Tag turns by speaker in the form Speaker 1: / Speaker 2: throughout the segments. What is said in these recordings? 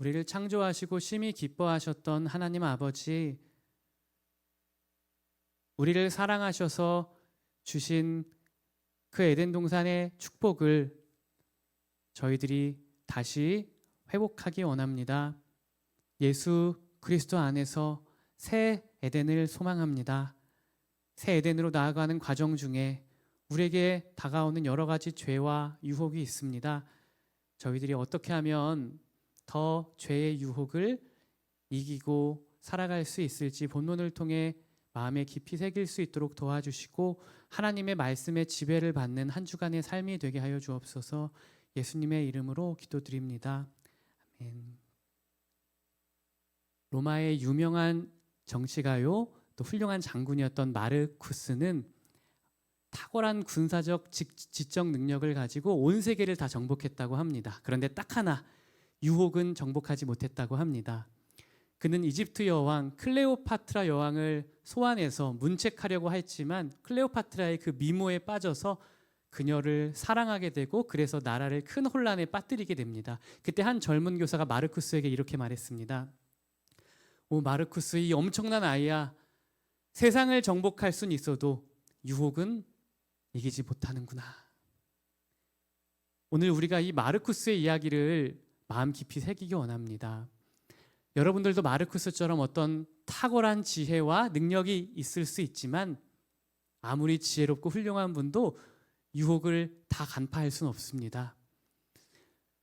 Speaker 1: 우리를 창조하시고 심히 기뻐하셨던 하나님 아버지, 우리를 사랑하셔서 주신 그 에덴 동산의 축복을 저희들이 다시 회복하기 원합니다. 예수 그리스도 안에서 새 에덴을 소망합니다. 새 에덴으로 나아가는 과정 중에 우리에게 다가오는 여러 가지 죄와 유혹이 있습니다. 저희들이 어떻게 하면 더 죄의 유혹을 이기고 살아갈 수 있을지 본문을 통해 마음에 깊이 새길 수 있도록 도와주시고 하나님의 말씀에 지배를 받는 한 주간의 삶이 되게 하여 주옵소서. 예수님의 이름으로 기도드립니다. 아멘. 로마의 유명한 정치가요, 또 훌륭한 장군이었던 마르쿠스는 탁월한 군사적 지적 능력을 가지고 온 세계를 다 정복했다고 합니다. 그런데 딱 하나, 유혹은 정복하지 못했다고 합니다. 그는 이집트 여왕 클레오파트라 여왕을 소환해서 문책하려고 했지만 클레오파트라의 그 미모에 빠져서 그녀를 사랑하게 되고 그래서 나라를 큰 혼란에 빠뜨리게 됩니다. 그때 한 젊은 교사가 마르쿠스에게 이렇게 말했습니다. 오 마르쿠스, 이 엄청난 아이야, 세상을 정복할 순 있어도 유혹은 이기지 못하는구나. 오늘 우리가 이 마르쿠스의 이야기를 마음 깊이 새기기 원합니다. 여러분들도 마르쿠스처럼 어떤 탁월한 지혜와 능력이 있을 수 있지만 아무리 지혜롭고 훌륭한 분도 유혹을 다 간파할 수는 없습니다.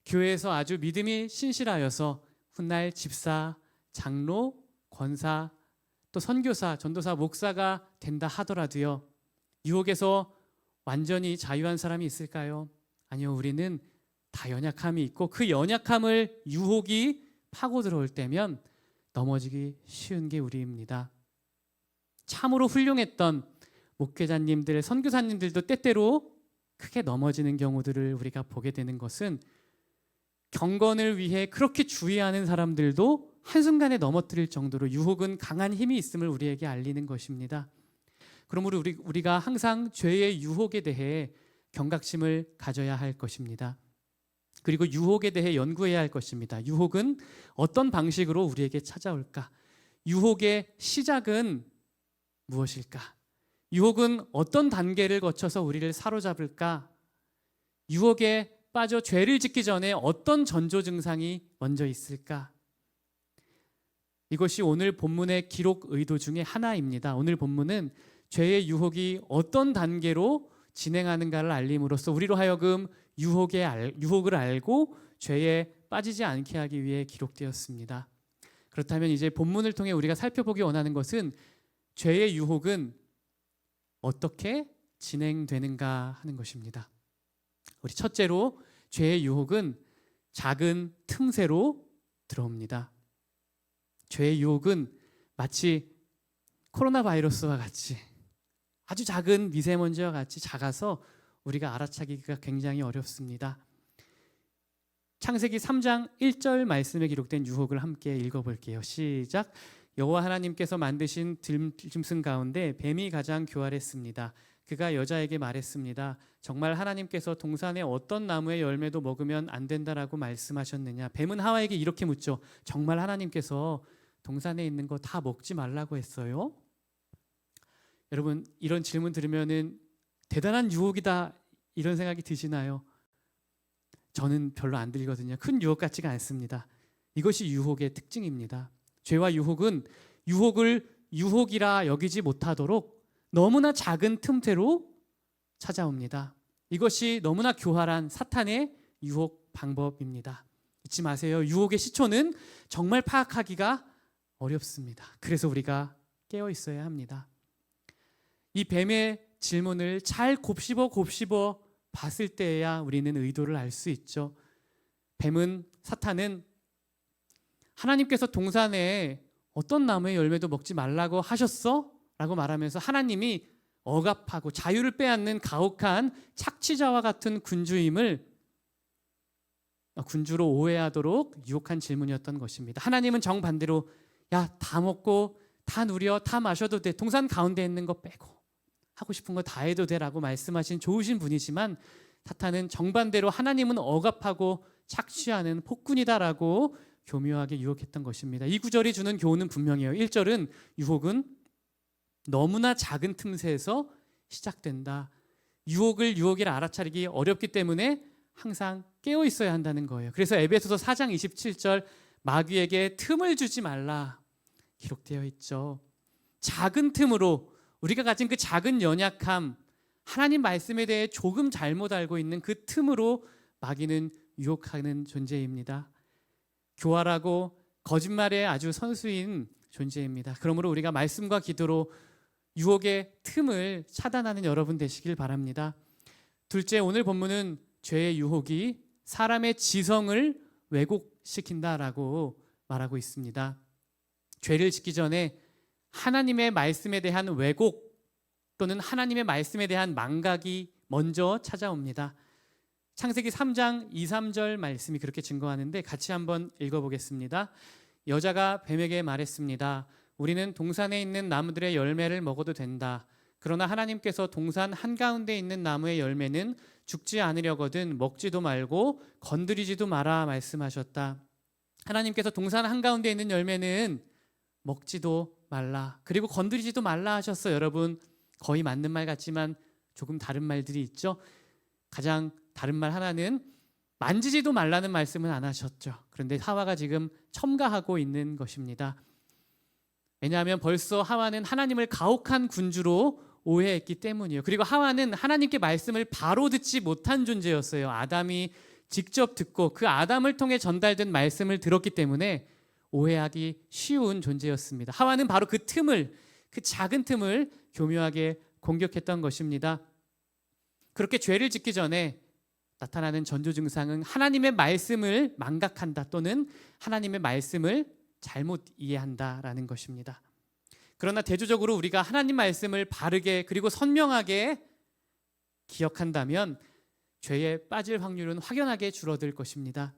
Speaker 1: 교회에서 아주 믿음이 신실하여서 훗날 집사, 장로, 권사, 또 선교사, 전도사, 목사가 된다 하더라도요, 유혹에서 완전히 자유한 사람이 있을까요? 아니요, 우리는 다 연약함이 있고 그 연약함을 유혹이 파고 들어올 때면 넘어지기 쉬운 게 우리입니다. 참으로 훌륭했던 목회자님들, 선교사님들도 때때로 크게 넘어지는 경우들을 우리가 보게 되는 것은 경건을 위해 그렇게 주의하는 사람들도 한순간에 넘어뜨릴 정도로 유혹은 강한 힘이 있음을 우리에게 알리는 것입니다. 그러므로 우리가 항상 죄의 유혹에 대해 경각심을 가져야 할 것입니다. 그리고 유혹에 대해 연구해야 할 것입니다. 유혹은 어떤 방식으로 우리에게 찾아올까? 유혹의 시작은 무엇일까? 유혹은 어떤 단계를 거쳐서 우리를 사로잡을까? 유혹에 빠져 죄를 짓기 전에 어떤 전조 증상이 먼저 있을까? 이것이 오늘 본문의 기록 의도 중에 하나입니다. 오늘 본문은 죄의 유혹이 어떤 단계로 진행하는가를 알림으로써 우리로 하여금 유혹을 알고 죄에 빠지지 않게 하기 위해 기록되었습니다. 그렇다면 이제 본문을 통해 우리가 살펴보기 원하는 것은 죄의 유혹은 어떻게 진행되는가 하는 것입니다. 우리 첫째로 죄의 유혹은 작은 틈새로 들어옵니다. 죄의 유혹은 마치 코로나 바이러스와 같이 아주 작은 미세먼지와 같이 작아서 우리가 알아차기가 굉장히 어렵습니다. 창세기 3장 1절 말씀에 기록된 유혹을 함께 읽어볼게요. 시작. 여호와 하나님께서 만드신 들짐승 가운데 뱀이 가장 교활했습니다. 그가 여자에게 말했습니다. 정말 하나님께서 동산의 어떤 나무의 열매도 먹으면 안 된다라고 말씀하셨느냐? 뱀은 하와에게 이렇게 묻죠. 정말 하나님께서 동산에 있는 거 다 먹지 말라고 했어요? 여러분, 이런 질문 들으면은 대단한 유혹이다 이런 생각이 드시나요? 저는 별로 안 들리거든요. 큰 유혹 같지가 않습니다. 이것이 유혹의 특징입니다. 죄와 유혹은 유혹을 유혹이라 여기지 못하도록 너무나 작은 틈새로 찾아옵니다. 이것이 너무나 교활한 사탄의 유혹 방법입니다. 잊지 마세요. 유혹의 시초는 정말 파악하기가 어렵습니다. 그래서 우리가 깨어 있어야 합니다. 이 뱀의 질문을 잘 곱씹어 봤을 때야 우리는 의도를 알 수 있죠. 사탄은 하나님께서 동산에 어떤 나무의 열매도 먹지 말라고 하셨어? 라고 말하면서 하나님이 억압하고 자유를 빼앗는 가혹한 착취자와 같은 군주임을 군주로 오해하도록 유혹한 질문이었던 것입니다. 하나님은 정반대로 야, 다 먹고 다 누려 다 마셔도 돼. 동산 가운데 있는 거 빼고 하고 싶은 거 다 해도 되라고 말씀하신 좋으신 분이지만 사탄은 정반대로 하나님은 억압하고 착취하는 폭군이다라고 교묘하게 유혹했던 것입니다. 이 구절이 주는 교훈은 분명해요. 1절은 유혹은 너무나 작은 틈새에서 시작된다. 유혹을 알아차리기 어렵기 때문에 항상 깨어 있어야 한다는 거예요. 그래서 에베소서 4장 27절 마귀에게 틈을 주지 말라 기록되어 있죠. 작은 틈으로 우리가 가진 그 작은 연약함, 하나님 말씀에 대해 조금 잘못 알고 있는 그 틈으로 마귀는 유혹하는 존재입니다. 교활하고 거짓말에 아주 선수인 존재입니다. 그러므로 우리가 말씀과 기도로 유혹의 틈을 차단하는 여러분 되시길 바랍니다. 둘째, 오늘 본문은 죄의 유혹이 사람의 지성을 왜곡시킨다라고 말하고 있습니다. 죄를 짓기 전에 하나님의 말씀에 대한 왜곡 또는 하나님의 말씀에 대한 망각이 먼저 찾아옵니다. 창세기 3장 2, 3절 말씀이 그렇게 증거하는데 같이 한번 읽어보겠습니다. 여자가 뱀에게 말했습니다. 우리는 동산에 있는 나무들의 열매를 먹어도 된다. 그러나 하나님께서 동산 한가운데 있는 나무의 열매는 죽지 않으려거든 먹지도 말고 건드리지도 마라 말씀하셨다. 하나님께서 동산 한가운데 있는 열매는 먹지도 말라, 그리고 건드리지도 말라 하셨어요. 여러분, 거의 맞는 말 같지만 조금 다른 말들이 있죠. 가장 다른 말 하나는 만지지도 말라는 말씀은 안 하셨죠. 그런데 하와가 지금 첨가하고 있는 것입니다. 왜냐하면 벌써 하와는 하나님을 가혹한 군주로 오해했기 때문이에요. 그리고 하와는 하나님께 말씀을 바로 듣지 못한 존재였어요. 아담이 직접 듣고 그 아담을 통해 전달된 말씀을 들었기 때문에 오해하기 쉬운 존재였습니다. 하와는 바로 그 틈을, 그 작은 틈을 교묘하게 공격했던 것입니다. 그렇게 죄를 짓기 전에 나타나는 전조 증상은 하나님의 말씀을 망각한다 또는 하나님의 말씀을 잘못 이해한다라는 것입니다. 그러나 대조적으로 우리가 하나님 말씀을 바르게 그리고 선명하게 기억한다면 죄에 빠질 확률은 확연하게 줄어들 것입니다.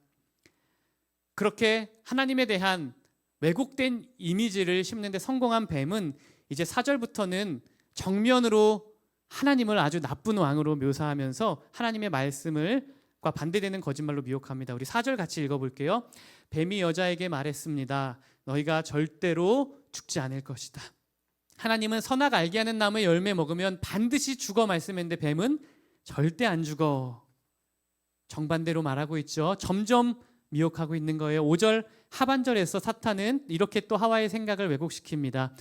Speaker 1: 그렇게 하나님에 대한 왜곡된 이미지를 심는 데 성공한 뱀은 이제 4절부터는 정면으로 하나님을 아주 나쁜 왕으로 묘사하면서 하나님의 말씀과 반대되는 거짓말로 미혹합니다. 우리 4절 같이 읽어볼게요. 뱀이 여자에게 말했습니다. 너희가 절대로 죽지 않을 것이다. 하나님은 선악 알게 하는 나무의 열매 먹으면 반드시 죽어 말씀했는데 뱀은 절대 안 죽어. 정반대로 말하고 있죠. 점점 미혹하고 있는 거예요. 5절 하반절에서 사탄은 이렇게 또 하와의 생각을 왜곡시킵니다.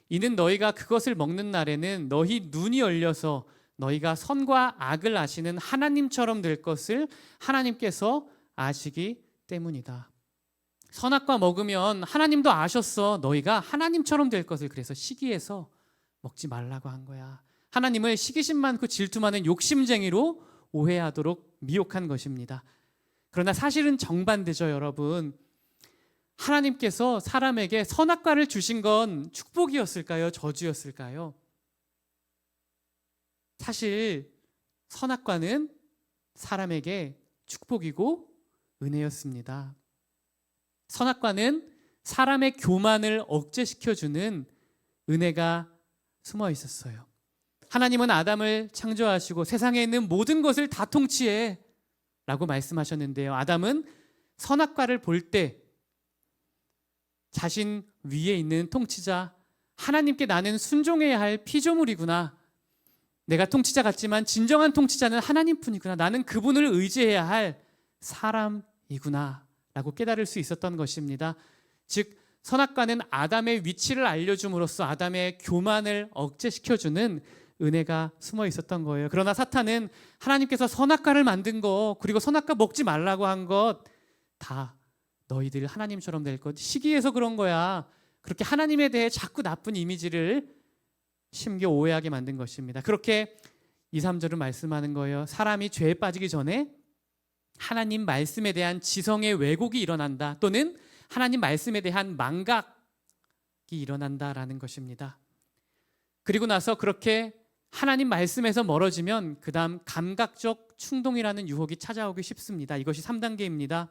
Speaker 1: 이는 너희가 그것을 먹는 날에는 너희 눈이 열려서 너희가 선과 악을 아시는 하나님처럼 될 것을 하나님께서 아시기 때문이다. 선악과 먹으면 하나님도 아셨어. 너희가 하나님처럼 될 것을. 그래서 시기해서 먹지 말라고 한 거야. 하나님을 시기심 많고 질투 많은 욕심쟁이로 오해하도록 미혹한 것입니다. 그러나 사실은 정반대죠, 여러분. 하나님께서 사람에게 선악과를 주신 건 축복이었을까요? 저주였을까요? 사실 선악과는 사람에게 축복이고 은혜였습니다. 선악과는 사람의 교만을 억제시켜주는 은혜가 숨어 있었어요. 하나님은 아담을 창조하시고 세상에 있는 모든 것을 다 통치해 라고 말씀하셨는데요. 아담은 선악과를 볼 때 자신 위에 있는 통치자 하나님께 나는 순종해야 할 피조물이구나. 내가 통치자 같지만 진정한 통치자는 하나님뿐이구나. 나는 그분을 의지해야 할 사람이구나 라고 깨달을 수 있었던 것입니다. 즉 선악과는 아담의 위치를 알려줌으로써 아담의 교만을 억제시켜주는 은혜가 숨어 있었던 거예요. 그러나 사탄은 하나님께서 선악과를 만든 거 그리고 선악과 먹지 말라고 한 것 다 너희들 하나님처럼 될 것 시기해서 그런 거야. 그렇게 하나님에 대해 자꾸 나쁜 이미지를 심겨 오해하게 만든 것입니다. 그렇게 2, 3절은 말씀하는 거예요. 사람이 죄에 빠지기 전에 하나님 말씀에 대한 지성의 왜곡이 일어난다 또는 하나님 말씀에 대한 망각이 일어난다라는 것입니다. 그리고 나서 그렇게 하나님 말씀에서 멀어지면 그 다음 감각적 충동이라는 유혹이 찾아오기 쉽습니다. 이것이 3단계입니다.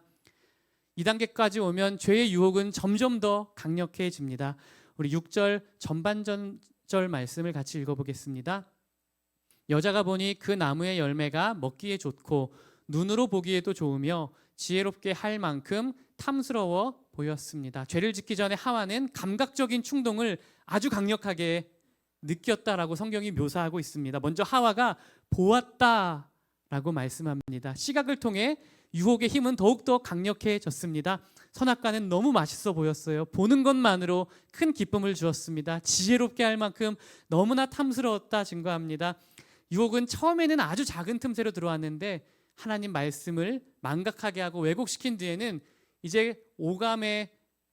Speaker 1: 2단계까지 오면 죄의 유혹은 점점 더 강력해집니다. 우리 6절 전반절 말씀을 같이 읽어보겠습니다. 여자가 보니 그 나무의 열매가 먹기에 좋고 눈으로 보기에도 좋으며 지혜롭게 할 만큼 탐스러워 보였습니다. 죄를 짓기 전에 하와는 감각적인 충동을 아주 강력하게 느꼈다라고 성경이 묘사하고 있습니다. 먼저 하와가 보았다라고 말씀합니다. 시각을 통해 유혹의 힘은 더욱더 강력해졌습니다. 선악과는 너무 맛있어 보였어요. 보는 것만으로 큰 기쁨을 주었습니다. 지혜롭게 할 만큼 너무나 탐스러웠다 증거합니다. 유혹은 처음에는 아주 작은 틈새로 들어왔는데 하나님 말씀을 망각하게 하고 왜곡시킨 뒤에는 이제 오감의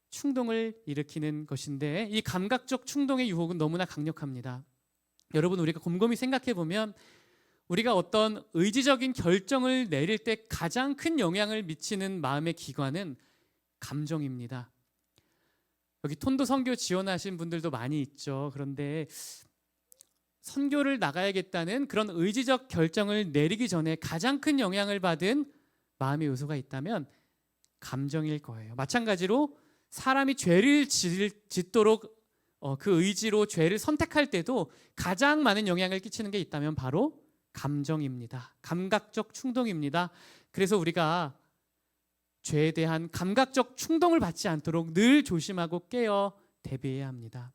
Speaker 1: 충동을 일으키는 것인데, 이 감각적 충동의 유혹은 너무나 강력합니다. 여러분, 우리가 곰곰이 생각해 보면 우리가 어떤 의지적인 결정을 내릴 때 가장 큰 영향을 미치는 마음의 기관은 감정입니다. 여기 톤도 선교 지원하신 분들도 많이 있죠. 그런데 선교를 나가야겠다는 그런 의지적 결정을 내리기 전에 가장 큰 영향을 받은 마음의 요소가 있다면 감정일 거예요. 마찬가지로 사람이 죄를 짓도록 그 의지로 죄를 선택할 때도 가장 많은 영향을 끼치는 게 있다면 바로 감정입니다. 감각적 충동입니다. 그래서 우리가 죄에 대한 감각적 충동을 받지 않도록 늘 조심하고 깨어 대비해야 합니다.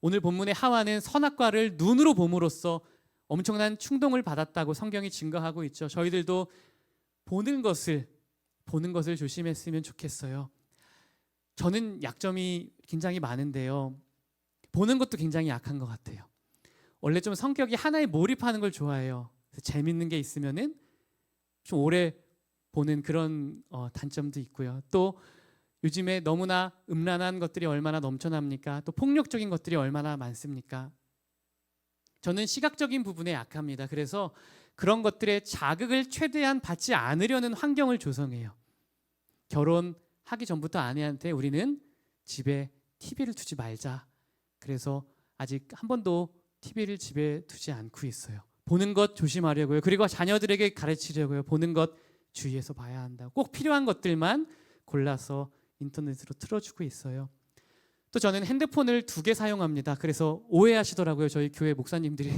Speaker 1: 오늘 본문의 하와는 선악과를 눈으로 봄으로써 엄청난 충동을 받았다고 성경이 증거하고 있죠. 저희들도 보는 것을 조심했으면 좋겠어요. 저는 약점이 굉장히 많은데요. 보는 것도 굉장히 약한 것 같아요. 원래 좀 성격이 하나에 몰입하는 걸 좋아해요. 재밌는 게 있으면은 좀 오래 보는 그런 단점도 있고요. 또 요즘에 너무나 음란한 것들이 얼마나 넘쳐납니까? 또 폭력적인 것들이 얼마나 많습니까? 저는 시각적인 부분에 약합니다. 그래서 그런 것들의 자극을 최대한 받지 않으려는 환경을 조성해요. 결혼하기 전부터 아내한테 우리는 집에 TV를 두지 말자. 그래서 아직 한 번도 TV를 집에 두지 않고 있어요. 보는 것 조심하려고요. 그리고 자녀들에게 가르치려고요. 보는 것 주의해서 봐야 한다. 꼭 필요한 것들만 골라서 인터넷으로 틀어주고 있어요. 또 저는 핸드폰을 2개 사용합니다. 그래서 오해하시더라고요. 저희 교회 목사님들이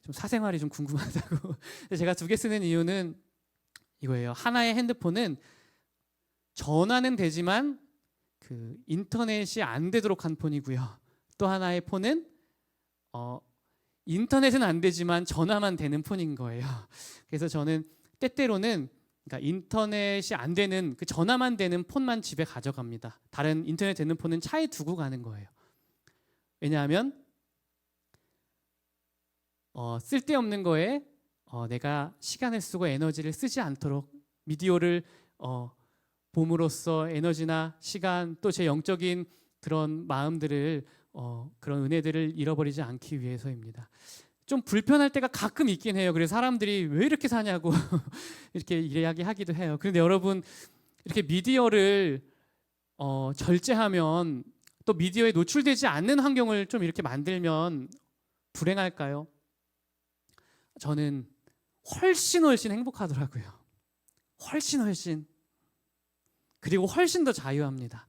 Speaker 1: 좀 사생활이 좀 궁금하다고. 제가 2개 쓰는 이유는 이거예요. 하나의 핸드폰은 전화는 되지만 그 인터넷이 안 되도록 한 폰이고요. 또 하나의 폰은 인터넷은 안 되지만 전화만 되는 폰인 거예요. 그래서 저는 때때로는 그러니까 인터넷이 안 되는 그 전화만 되는 폰만 집에 가져갑니다. 다른 인터넷 되는 폰은 차에 두고 가는 거예요. 왜냐하면 쓸데없는 거에 내가 시간을 쓰고 에너지를 쓰지 않도록 미디어를 봄으로써 에너지나 시간 또 제 영적인 그런 마음들을 그런 은혜들을 잃어버리지 않기 위해서입니다. 좀 불편할 때가 가끔 있긴 해요. 그래서 사람들이 왜 이렇게 사냐고 이렇게 이야기하기도 해요. 그런데 여러분, 이렇게 미디어를 절제하면 또 미디어에 노출되지 않는 환경을 좀 이렇게 만들면 불행할까요? 저는 훨씬 행복하더라고요. 훨씬 그리고 훨씬 더 자유합니다.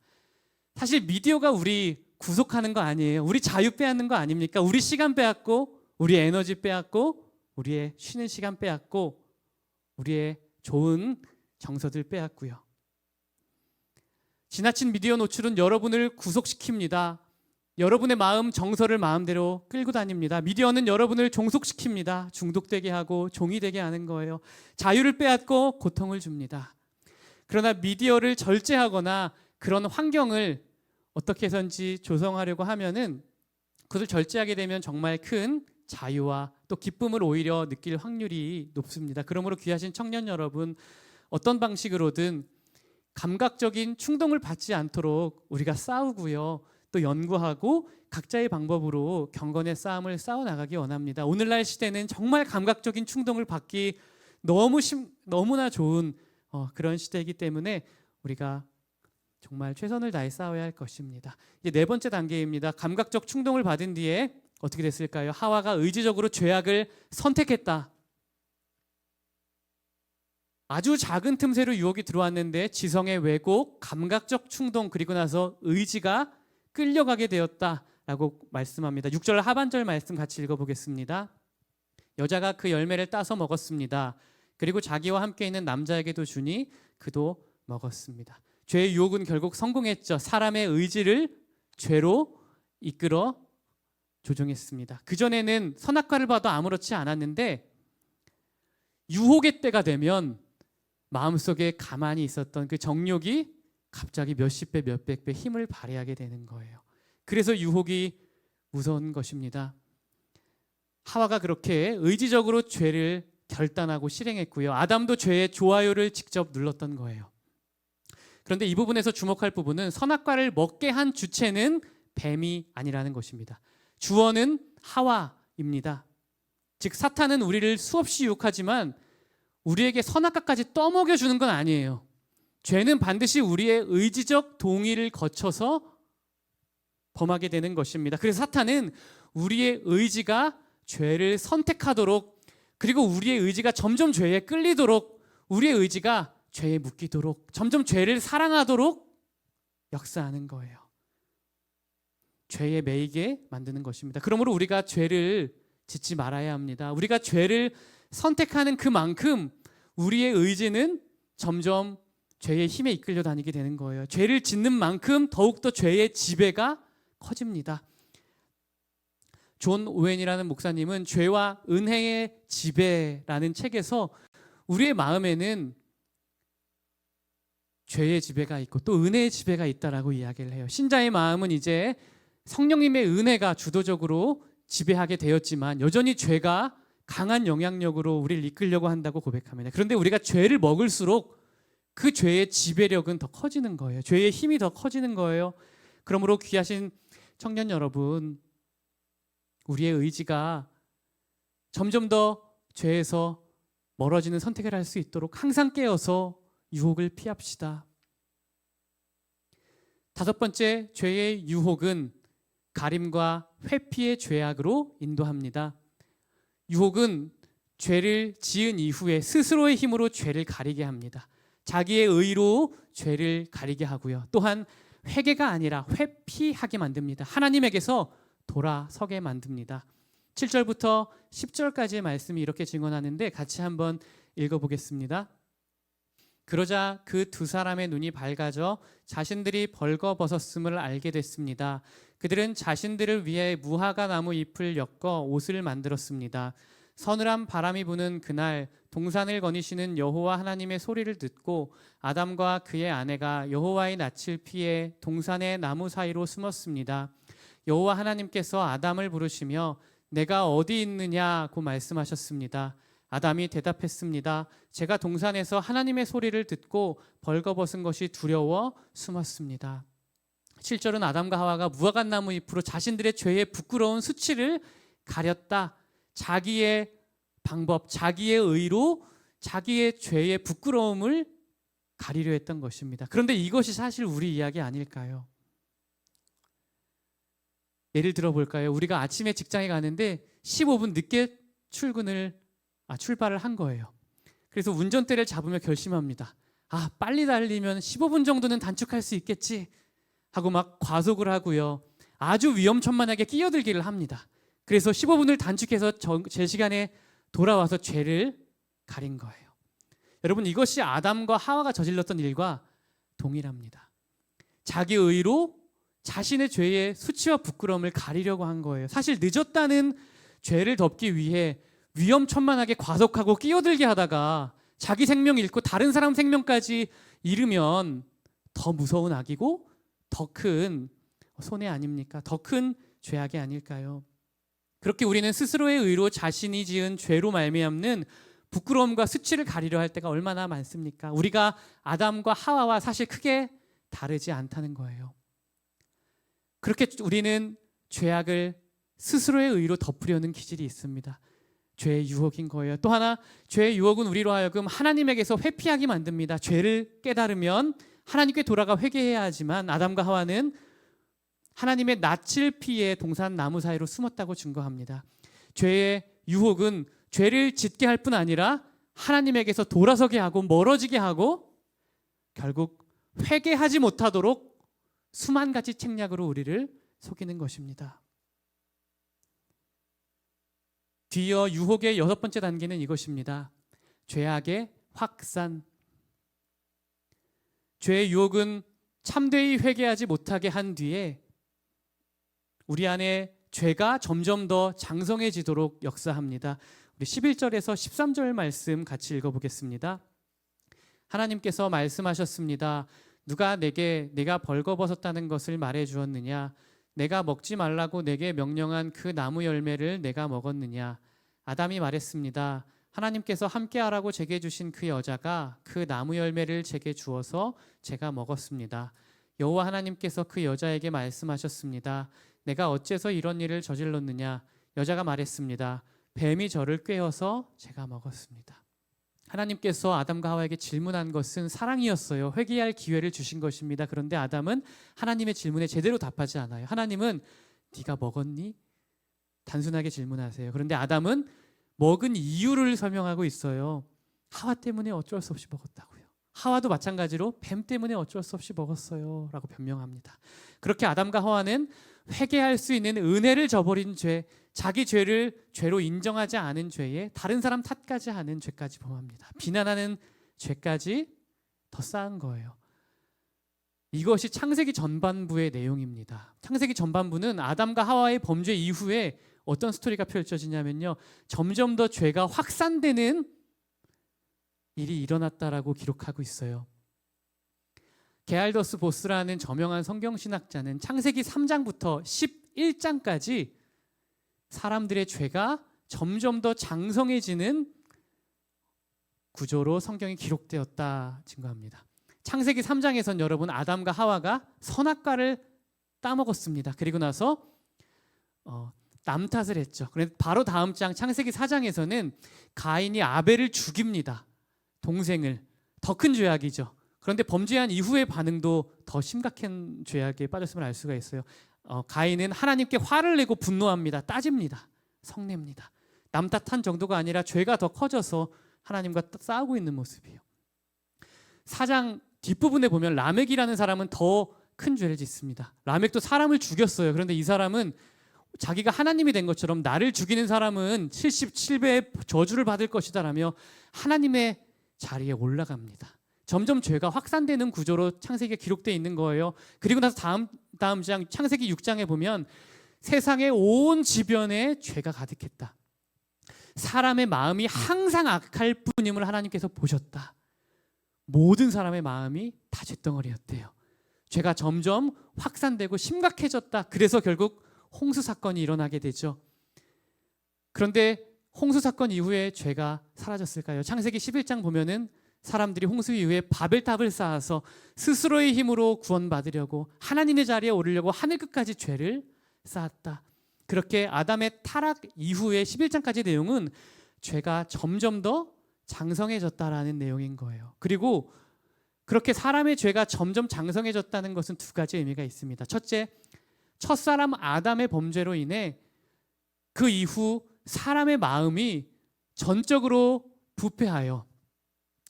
Speaker 1: 사실 미디어가 우리 구속하는 거 아니에요. 우리 자유 빼앗는 거 아닙니까? 우리 시간 빼앗고 우리 에너지 빼앗고 우리의 쉬는 시간 빼앗고 우리의 좋은 정서들 빼앗고요. 지나친 미디어 노출은 여러분을 구속시킵니다. 여러분의 마음 정서를 마음대로 끌고 다닙니다. 미디어는 여러분을 종속시킵니다. 중독되게 하고 종이 되게 하는 거예요. 자유를 빼앗고 고통을 줍니다. 그러나 미디어를 절제하거나 그런 환경을 어떻게 해서든지 조성하려고 하면은 그것을 절제하게 되면 정말 큰 자유와 또 기쁨을 오히려 느낄 확률이 높습니다. 그러므로 귀하신 청년 여러분, 어떤 방식으로든 감각적인 충동을 받지 않도록 우리가 싸우고요. 또 연구하고 각자의 방법으로 경건의 싸움을 싸워나가기 원합니다. 오늘날 시대는 정말 감각적인 충동을 받기 너무나 좋은 그런 시대이기 때문에 우리가 정말 최선을 다해 싸워야 할 것입니다. 이제 4번째 단계입니다. 감각적 충동을 받은 뒤에 어떻게 됐을까요? 하와가 의지적으로 죄악을 선택했다. 아주 작은 틈새로 유혹이 들어왔는데 지성의 왜곡, 감각적 충동, 그리고 나서 의지가 끌려가게 되었다라고 말씀합니다. 6절 하반절 말씀 같이 읽어보겠습니다. 여자가 그 열매를 따서 먹었습니다. 그리고 자기와 함께 있는 남자에게도 주니 그도 먹었습니다. 죄의 유혹은 결국 성공했죠. 사람의 의지를 죄로 이끌어 조종했습니다. 그전에는 선악과를 봐도 아무렇지 않았는데 유혹의 때가 되면 마음속에 가만히 있었던 그 정욕이 갑자기 몇십 배, 몇백 배 힘을 발휘하게 되는 거예요. 그래서 유혹이 무서운 것입니다. 하와가 그렇게 의지적으로 죄를 결단하고 실행했고요. 아담도 죄의 좋아요를 직접 눌렀던 거예요. 그런데 이 부분에서 주목할 부분은 선악과를 먹게 한 주체는 뱀이 아니라는 것입니다. 주어는 하와입니다. 즉 사탄은 우리를 수없이 유혹하지만 우리에게 선악과까지 떠먹여 주는 건 아니에요. 죄는 반드시 우리의 의지적 동의를 거쳐서 범하게 되는 것입니다. 그래서 사탄은 우리의 의지가 죄를 선택하도록, 그리고 우리의 의지가 점점 죄에 끌리도록, 우리의 의지가 죄에 묶이도록, 점점 죄를 사랑하도록 역사하는 거예요. 죄에 매이게 만드는 것입니다. 그러므로 우리가 죄를 짓지 말아야 합니다. 우리가 죄를 선택하는 그만큼 우리의 의지는 점점 죄의 힘에 이끌려 다니게 되는 거예요. 죄를 짓는 만큼 더욱더 죄의 지배가 커집니다. 존 오웬이라는 목사님은 죄와 은혜의 지배라는 책에서 우리의 마음에는 죄의 지배가 있고 또 은혜의 지배가 있다라고 이야기를 해요. 신자의 마음은 이제 성령님의 은혜가 주도적으로 지배하게 되었지만 여전히 죄가 강한 영향력으로 우리를 이끌려고 한다고 고백합니다. 그런데 우리가 죄를 먹을수록 그 죄의 지배력은 더 커지는 거예요. 죄의 힘이 더 커지는 거예요. 그러므로 귀하신 청년 여러분, 우리의 의지가 점점 더 죄에서 멀어지는 선택을 할 수 있도록 항상 깨어서 유혹을 피합시다. 다섯 번째, 죄의 유혹은 가림과 회피의 죄악으로 인도합니다. 유혹은 죄를 지은 이후에 스스로의 힘으로 죄를 가리게 합니다. 자기의 의로 죄를 가리게 하고요. 또한 회개가 아니라 회피하게 만듭니다. 하나님에게서 돌아서게 만듭니다. 7절부터 10절까지의 말씀이 이렇게 증언하는데 같이 한번 읽어보겠습니다. 그러자 그 두 사람의 눈이 밝아져 자신들이 벌거벗었음을 알게 됐습니다. 그들은 자신들을 위해 무화과 나무 잎을 엮어 옷을 만들었습니다. 서늘한 바람이 부는 그날 동산을 거니시는 여호와 하나님의 소리를 듣고 아담과 그의 아내가 여호와의 낯을 피해 동산의 나무 사이로 숨었습니다. 여호와 하나님께서 아담을 부르시며 내가 어디 있느냐고 말씀하셨습니다. 아담이 대답했습니다. 제가 동산에서 하나님의 소리를 듣고 벌거벗은 것이 두려워 숨었습니다. 7절은 아담과 하와가 무화과 나무 잎으로 자신들의 죄의 부끄러운 수치를 가렸다. 자기의 방법, 자기의 의로 자기의 죄의 부끄러움을 가리려 했던 것입니다. 그런데 이것이 사실 우리 이야기 아닐까요? 예를 들어 볼까요? 우리가 아침에 직장에 가는데 15분 늦게 출발을 한 거예요. 그래서 운전대를 잡으며 결심합니다. 빨리 달리면 15분 정도는 단축할 수 있겠지 하고 막 과속을 하고요. 아주 위험천만하게 끼어들기를 합니다. 그래서 15분을 단축해서 제 시간에 돌아와서 죄를 가린 거예요. 여러분, 이것이 아담과 하와가 저질렀던 일과 동일합니다. 자기 의로 자신의 죄의 수치와 부끄러움을 가리려고 한 거예요. 사실 늦었다는 죄를 덮기 위해 위험천만하게 과속하고 끼어들게 하다가 자기 생명 잃고 다른 사람 생명까지 잃으면 더 무서운 악이고 더 큰 손해 아닙니까? 더 큰 죄악이 아닐까요? 그렇게 우리는 스스로의 의로 자신이 지은 죄로 말미암는 부끄러움과 수치를 가리려 할 때가 얼마나 많습니까? 우리가 아담과 하와와 사실 크게 다르지 않다는 거예요. 그렇게 우리는 죄악을 스스로의 의로 덮으려는 기질이 있습니다. 죄의 유혹인 거예요. 또 하나, 죄의 유혹은 우리로 하여금 하나님에게서 회피하게 만듭니다. 죄를 깨달으면 하나님께 돌아가 회개해야 하지만 아담과 하와는 하나님의 낯을 피해 동산 나무 사이로 숨었다고 증거합니다. 죄의 유혹은 죄를 짓게 할 뿐 아니라 하나님에게서 돌아서게 하고 멀어지게 하고 결국 회개하지 못하도록 수만 가지 책략으로 우리를 속이는 것입니다. 뒤이어 유혹의 여섯 번째 단계는 이것입니다. 죄악의 확산. 죄의 유혹은 참되이 회개하지 못하게 한 뒤에 우리 안에 죄가 점점 더 장성해지도록 역사합니다. 우리 11절에서 13절 말씀 같이 읽어보겠습니다. 하나님께서 말씀하셨습니다. 누가 내게 내가 벌거벗었다는 것을 말해 주었느냐? 내가 먹지 말라고 내게 명령한 그 나무 열매를 내가 먹었느냐? 아담이 말했습니다. 하나님께서 함께하라고 제게 주신 그 여자가 그 나무 열매를 제게 주어서 제가 먹었습니다. 여호와 하나님께서 그 여자에게 말씀하셨습니다. 내가 어째서 이런 일을 저질렀느냐? 여자가 말했습니다. 뱀이 저를 꿰어서 제가 먹었습니다. 하나님께서 아담과 하와에게 질문한 것은 사랑이었어요. 회개할 기회를 주신 것입니다. 그런데 아담은 하나님의 질문에 제대로 답하지 않아요. 하나님은 네가 먹었니? 단순하게 질문하세요. 그런데 아담은 먹은 이유를 설명하고 있어요. 하와 때문에 어쩔 수 없이 먹었다고요. 하와도 마찬가지로 뱀 때문에 어쩔 수 없이 먹었어요 라고 변명합니다. 그렇게 아담과 하와는 회개할 수 있는 은혜를 저버린 죄, 자기 죄를 죄로 인정하지 않은 죄에 다른 사람 탓까지 하는 죄까지 범합니다. 비난하는 죄까지 더 쌓은 거예요. 이것이 창세기 전반부의 내용입니다. 창세기 전반부는 아담과 하와의 범죄 이후에 어떤 스토리가 펼쳐지냐면요, 점점 더 죄가 확산되는 일이 일어났다라고 기록하고 있어요. 게알더스 보스라는 저명한 성경신학자는 창세기 3장부터 11장까지 사람들의 죄가 점점 더 장성해지는 구조로 성경이 기록되었다 증거합니다. 창세기 3장에선 여러분 아담과 하와가 선악과를 따먹었습니다. 그리고 나서 남 탓을 했죠. 그런데 바로 다음 장 창세기 4장에서는 가인이 아벨을 죽입니다. 동생을. 더 큰 죄악이죠. 그런데 범죄한 이후의 반응도 더 심각한 죄악에 빠졌음을 알 수가 있어요. 가인은 하나님께 화를 내고 분노합니다. 따집니다. 성냅니다. 남 탓한 정도가 아니라 죄가 더 커져서 하나님과 싸우고 있는 모습이에요. 4장 뒷부분에 보면 라멕이라는 사람은 더 큰 죄를 짓습니다. 라멕도 사람을 죽였어요. 그런데 이 사람은 자기가 하나님이 된 것처럼 나를 죽이는 사람은 77배의 저주를 받을 것이다 라며 하나님의 자리에 올라갑니다. 점점 죄가 확산되는 구조로 창세기가 기록되어 있는 거예요. 그리고 나서 다음 장 창세기 6장에 보면 세상의 온 지변에 죄가 가득했다. 사람의 마음이 항상 악할 뿐임을 하나님께서 보셨다. 모든 사람의 마음이 다 잿덩어리였대요. 죄가 점점 확산되고 심각해졌다. 그래서 결국 홍수 사건이 일어나게 되죠. 그런데 홍수 사건 이후에 죄가 사라졌을까요? 창세기 11장 보면은 사람들이 홍수 이후에 바벨탑을 쌓아서 스스로의 힘으로 구원받으려고 하나님의 자리에 오르려고 하늘 끝까지 죄를 쌓았다. 그렇게 아담의 타락 이후에 11장까지 내용은 죄가 점점 더 장성해졌다라는 내용인 거예요. 그리고 그렇게 사람의 죄가 점점 장성해졌다는 것은 두 가지 의미가 있습니다. 첫째, 첫사람 아담의 범죄로 인해 그 이후 사람의 마음이 전적으로 부패하여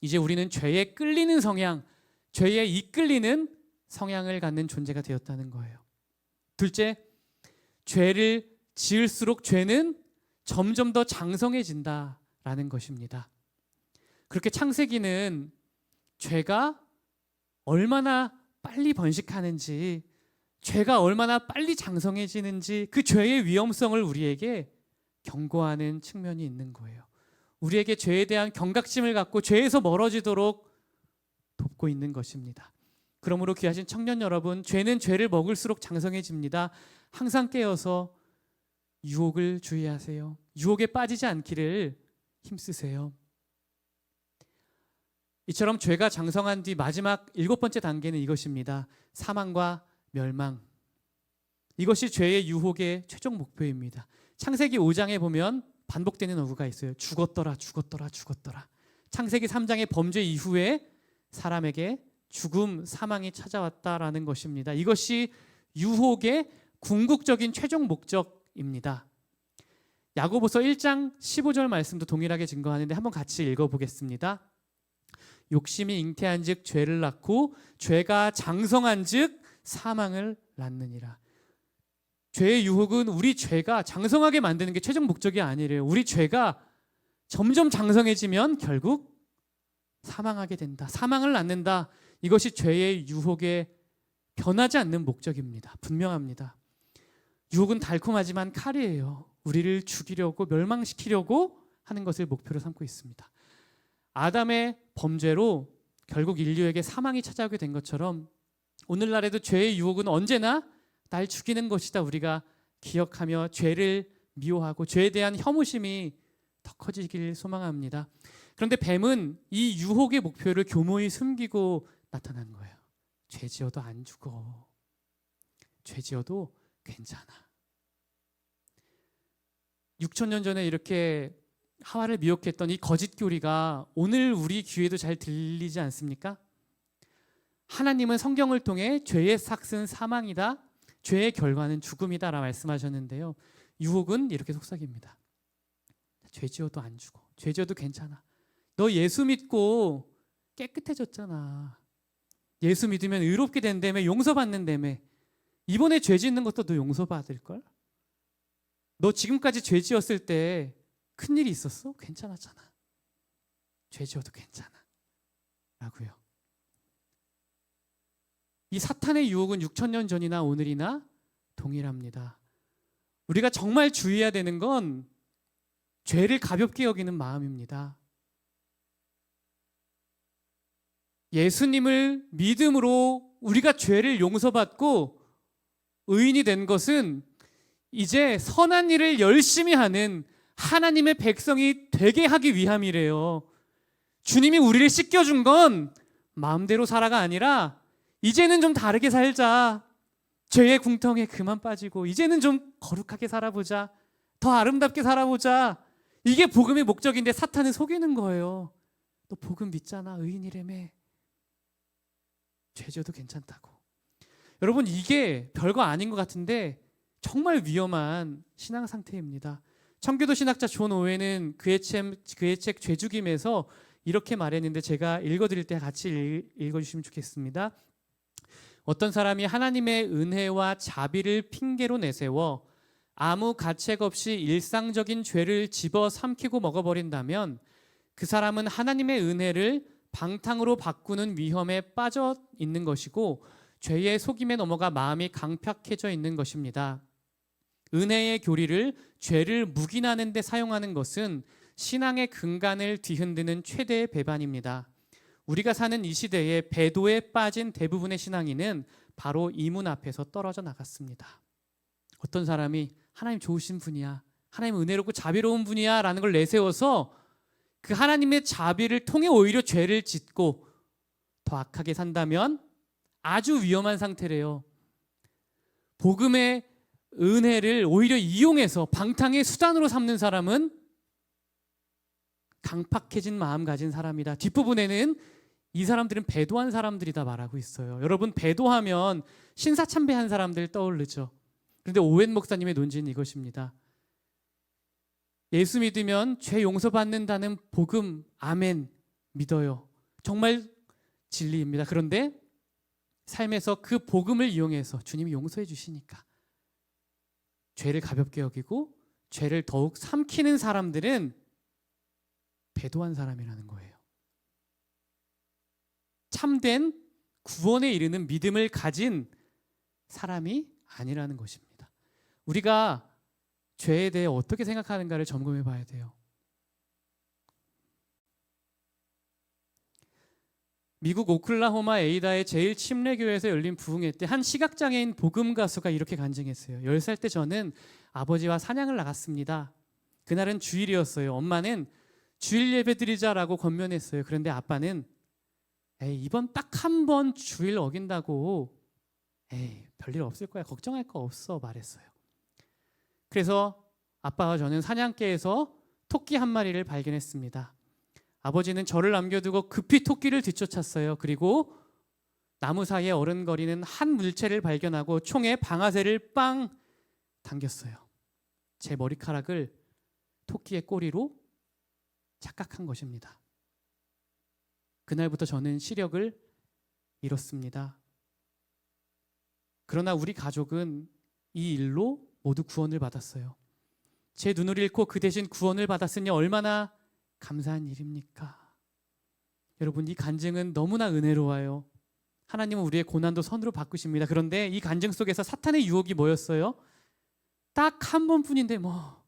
Speaker 1: 이제 우리는 죄에 끌리는 성향, 죄에 이끌리는 성향을 갖는 존재가 되었다는 거예요. 둘째, 죄를 지을수록 죄는 점점 더 장성해진다라는 것입니다. 그렇게 창세기는 죄가 얼마나 빨리 번식하는지, 죄가 얼마나 빨리 장성해지는지 그 죄의 위험성을 우리에게 경고하는 측면이 있는 거예요. 우리에게 죄에 대한 경각심을 갖고 죄에서 멀어지도록 돕고 있는 것입니다. 그러므로 귀하신 청년 여러분, 죄는 죄를 먹을수록 장성해집니다. 항상 깨어서 유혹을 주의하세요. 유혹에 빠지지 않기를 힘쓰세요. 이처럼 죄가 장성한 뒤 마지막 7번째 단계는 이것입니다. 사망과 멸망. 이것이 죄의 유혹의 최종 목표입니다. 창세기 5장에 보면 반복되는 어구가 있어요. 죽었더라, 죽었더라, 죽었더라. 창세기 3장의 범죄 이후에 사람에게 죽음, 사망이 찾아왔다라는 것입니다. 이것이 유혹의 궁극적인 최종 목적입니다. 야고보서 1장 15절 말씀도 동일하게 증거하는데 한번 같이 읽어보겠습니다. 욕심이 잉태한 즉 죄를 낳고 죄가 장성한 즉 사망을 낳느니라. 죄의 유혹은 우리 죄가 장성하게 만드는 게 최종 목적이 아니래요. 우리 죄가 점점 장성해지면 결국 사망하게 된다. 사망을 낳는다. 이것이 죄의 유혹의 변하지 않는 목적입니다. 분명합니다. 유혹은 달콤하지만 칼이에요. 우리를 죽이려고 멸망시키려고 하는 것을 목표로 삼고 있습니다. 아담의 범죄로 결국 인류에게 사망이 찾아오게 된 것처럼 오늘날에도 죄의 유혹은 언제나 날 죽이는 것이다. 우리가 기억하며 죄를 미워하고 죄에 대한 혐오심이 더 커지길 소망합니다. 그런데 뱀은 이 유혹의 목표를 교묘히 숨기고 나타난 거예요. 죄 지어도 안 죽어. 죄 지어도 괜찮아. 6,000년 전에 이렇게 하와를 미혹했던 이 거짓 교리가 오늘 우리 귀에도 잘 들리지 않습니까? 하나님은 성경을 통해 죄의 삭은 사망이다. 죄의 결과는 죽음이다라고 말씀하셨는데요. 유혹은 이렇게 속삭입니다. 죄 지어도 안 죽어. 죄 지어도 괜찮아. 너 예수 믿고 깨끗해졌잖아. 예수 믿으면 의롭게 된다며, 용서받는다며. 이번에 죄 짓는 것도 너 용서받을걸? 너 지금까지 죄 지었을 때 큰일이 있었어? 괜찮았잖아. 죄 지어도 괜찮아 라고요. 이 사탄의 유혹은 6,000년 전이나 오늘이나 동일합니다. 우리가 정말 주의해야 되는 건 죄를 가볍게 여기는 마음입니다. 예수님을 믿음으로 우리가 죄를 용서받고 의인이 된 것은 이제 선한 일을 열심히 하는 하나님의 백성이 되게 하기 위함이래요. 주님이 우리를 씻겨준 건 마음대로 살아가 아니라 이제는 좀 다르게 살자. 죄의 궁텅이에 그만 빠지고 이제는 좀 거룩하게 살아보자. 더 아름답게 살아보자. 이게 복음의 목적인데 사탄은 속이는 거예요. 너 복음 믿잖아. 의인이라며. 죄 지어도 괜찮다고. 여러분, 이게 별거 아닌 것 같은데 정말 위험한 신앙 상태입니다. 청교도 신학자 존 오웬은 그의 책 죄죽임에서 이렇게 말했는데 제가 읽어드릴 때 같이 읽어주시면 좋겠습니다. 어떤 사람이 하나님의 은혜와 자비를 핑계로 내세워 아무 가책 없이 일상적인 죄를 집어삼키고 먹어버린다면 그 사람은 하나님의 은혜를 방탕으로 바꾸는 위험에 빠져 있는 것이고 죄의 속임에 넘어가 마음이 강팍해져 있는 것입니다. 은혜의 교리를 죄를 묵인하는 데 사용하는 것은 신앙의 근간을 뒤흔드는 최대의 배반입니다. 우리가 사는 이 시대에 배도에 빠진 대부분의 신앙인은 바로 이 문 앞에서 떨어져 나갔습니다. 어떤 사람이 하나님 좋으신 분이야, 하나님 은혜롭고 자비로운 분이야 라는 걸 내세워서 그 하나님의 자비를 통해 오히려 죄를 짓고 더 악하게 산다면 아주 위험한 상태래요. 복음의 은혜를 오히려 이용해서 방탕의 수단으로 삼는 사람은 강팍해진 마음 가진 사람이다. 뒷부분에는 이 사람들은 배도한 사람들이다 말하고 있어요. 여러분, 배도하면 신사참배한 사람들 떠오르죠. 그런데 오웬 목사님의 논지는 이것입니다. 예수 믿으면 죄 용서받는다는 복음, 아멘, 믿어요. 정말 진리입니다. 그런데 삶에서 그 복음을 이용해서 주님이 용서해 주시니까 죄를 가볍게 여기고 죄를 더욱 삼키는 사람들은 배도한 사람이라는 거예요. 참된 구원에 이르는 믿음을 가진 사람이 아니라는 것입니다. 우리가 죄에 대해 어떻게 생각하는가를 점검해 봐야 돼요. 미국 오클라호마 에이다의 제일 침례교회에서 열린 부흥회 때 한 시각장애인 복음 가수가 이렇게 간증했어요. 10살 때 저는 아버지와 사냥을 나갔습니다. 그날은 주일이었어요. 엄마는 주일 예배 드리자라고 권면했어요. 그런데 아빠는 이번 딱 한 번 주일 어긴다고 별일 없을 거야. 걱정할 거 없어 말했어요. 그래서 아빠와 저는 사냥개에서 토끼 한 마리를 발견했습니다. 아버지는 저를 남겨두고 급히 토끼를 뒤쫓았어요. 그리고 나무 사이에 어른거리는 한 물체를 발견하고 총에 방아쇠를 빵 당겼어요. 제 머리카락을 토끼의 꼬리로 착각한 것입니다. 그날부터 저는 시력을 잃었습니다. 그러나 우리 가족은 이 일로 모두 구원을 받았어요. 제 눈을 잃고 그 대신 구원을 받았으니 얼마나 감사한 일입니까? 여러분, 이 간증은 너무나 은혜로워요. 하나님은 우리의 고난도 선으로 바꾸십니다. 그런데 이 간증 속에서 사탄의 유혹이 뭐였어요? 딱 한 번뿐인데 뭐,